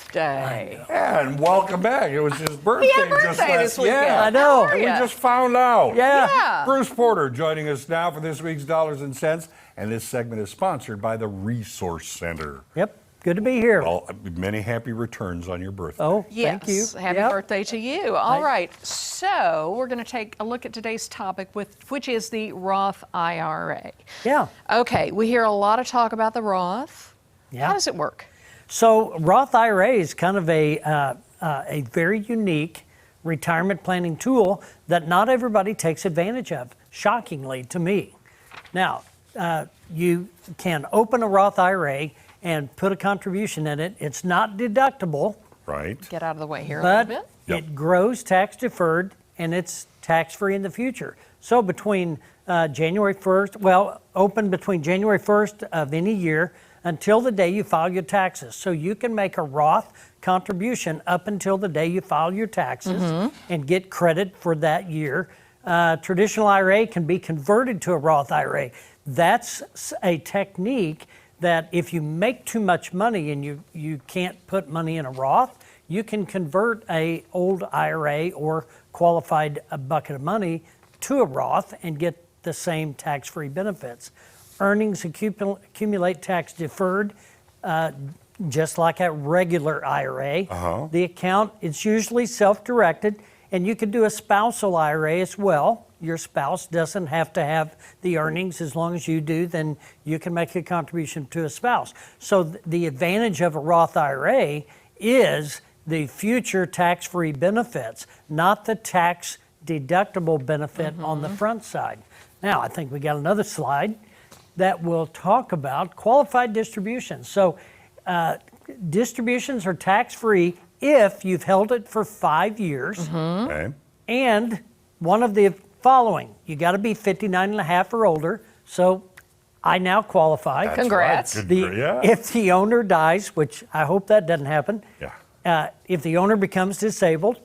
birthday. And welcome back. It was his birthday. He had birthday this weekend. Yeah, I know. How are we ya? just found out. Yeah. Bruce Porter joining us now for this week's Dollars and Cents. And this segment is sponsored by the Resource Center. Yep. Good to be here. Well, many happy returns on your birthday. Oh, Yes. thank you. Happy Yep. birthday to you. All right. So we're going to take a look at today's topic, which is the Roth IRA. Yeah. Okay. We hear a lot of talk about the Roth. Yeah. How does it work? So Roth IRA is kind of a very unique retirement planning tool that not everybody takes advantage of, shockingly to me. Now, you can open a Roth IRA and put a contribution in it. It's not deductible, Right. Get out of the way here a but little bit. Yep. it grows tax deferred and it's tax free in the future. So between January 1st, open between January 1st of any year until the day you file your taxes. So you can make a Roth contribution up until the day you file your taxes and get credit for that year. Traditional IRA can be converted to a Roth IRA. That's a technique that if you make too much money and you can't put money in a Roth, you can convert a old IRA or qualified a bucket of money to a Roth and get the same tax-free benefits. Earnings accumulate tax deferred, just like a regular IRA. The account is usually self-directed, and you could do a spousal IRA as well. Your spouse doesn't have to have the earnings. As long as you do, then you can make a contribution to a spouse. So the advantage of a Roth IRA is the future tax-free benefits, not the tax deductible benefit on the front side. Now, I think we got another slide that will talk about qualified distributions. So distributions are tax-free if you've held it for 5 years Okay. and one of the following. You got to be 59 and a half or older. So I now qualify. That's Congrats. right. Yeah. If the owner dies, which I hope that doesn't happen, Yeah. if the owner becomes disabled,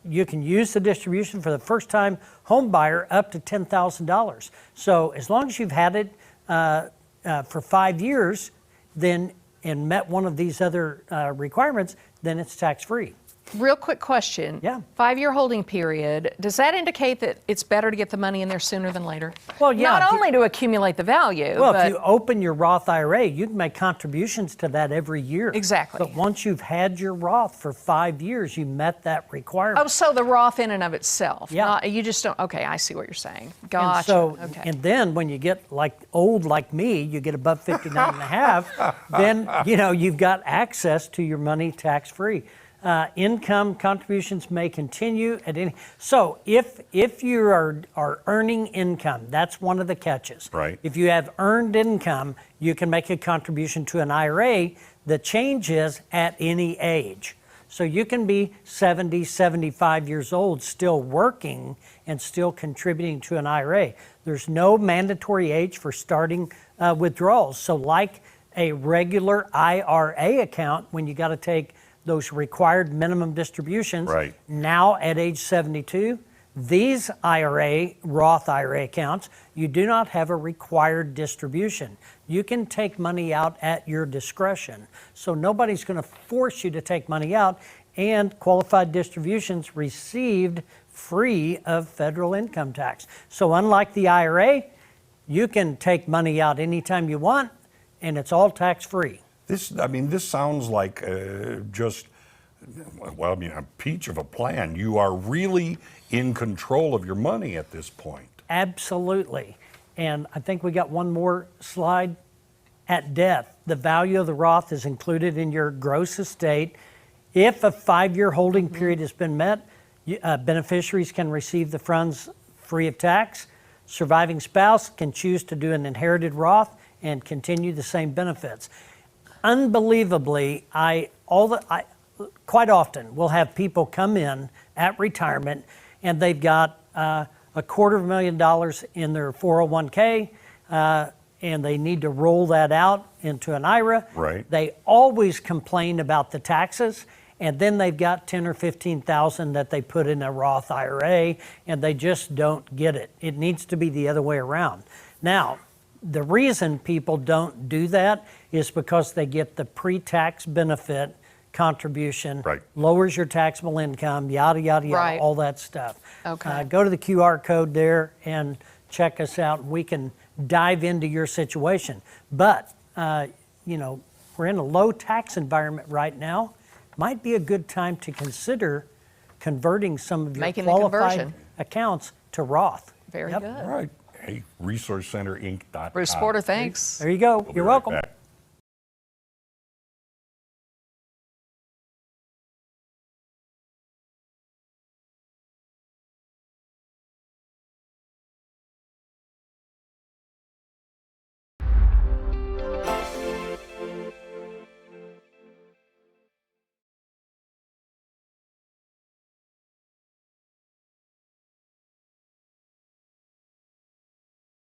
you can use the distribution for the first time home buyer up to $10,000. So as long as you've had it for 5 years, then and met one of these other requirements, then it's tax free. Real quick question. Yeah. 5-year holding period. Does that indicate that it's better to get the money in there sooner than later? Well, yeah, Not if you- only to accumulate the value, Well, but if you open your Roth IRA, you can make contributions to that every year. Exactly. But once you've had your Roth for 5 years, you met that requirement. oh, so the Roth in and of itself. Yeah. Not, you just don't. Okay, I see what you're saying. And Gotcha. so, okay. and then when you get old like me, you get above 59 and a half, then, you've got access to your money tax free. Income contributions may continue at any. So if you are earning income, that's one of the catches. Right. If you have earned income, you can make a contribution to an IRA. The change is at any age. So you can be 70, 75 years old, still working and still contributing to an IRA. There's no mandatory age for starting withdrawals. So like a regular IRA account, when you got to take those required minimum distributions, Right. now at age 72, these Roth IRA accounts, you do not have a required distribution. You can take money out at your discretion. So nobody's going to force you to take money out, and qualified distributions received free of federal income tax. So unlike the IRA, you can take money out anytime you want, and it's all tax-free. This sounds like a peach of a plan. You are really in control of your money at this point. Absolutely. And I think we got one more slide. At death, the value of the Roth is included in your gross estate. If a 5-year holding period has been met, beneficiaries can receive the funds free of tax. Surviving spouse can choose to do an inherited Roth and continue the same benefits. Unbelievably, quite often we'll have people come in at retirement and they've got $250,000 in their 401k and they need to roll that out into an IRA. Right. They always complain about the taxes, and then they've got $10,000 or $15,000 that they put in a Roth IRA, and they just don't get it. It needs to be the other way around. Now, the reason people don't do that is because they get the pre-tax benefit contribution, Right. lowers your taxable income, yada, yada, yada, Right. all that stuff. Okay. Go to the QR code there and check us out. We can dive into your situation. But, you know, we're in a low tax environment right now. Might be a good time to consider converting some of your Making the qualified conversion. accounts to Roth. Very Yep. good. All right. Hey, resourcecenterinc.com. Bruce Porter, thanks. There you go. We'll be You're right welcome. back.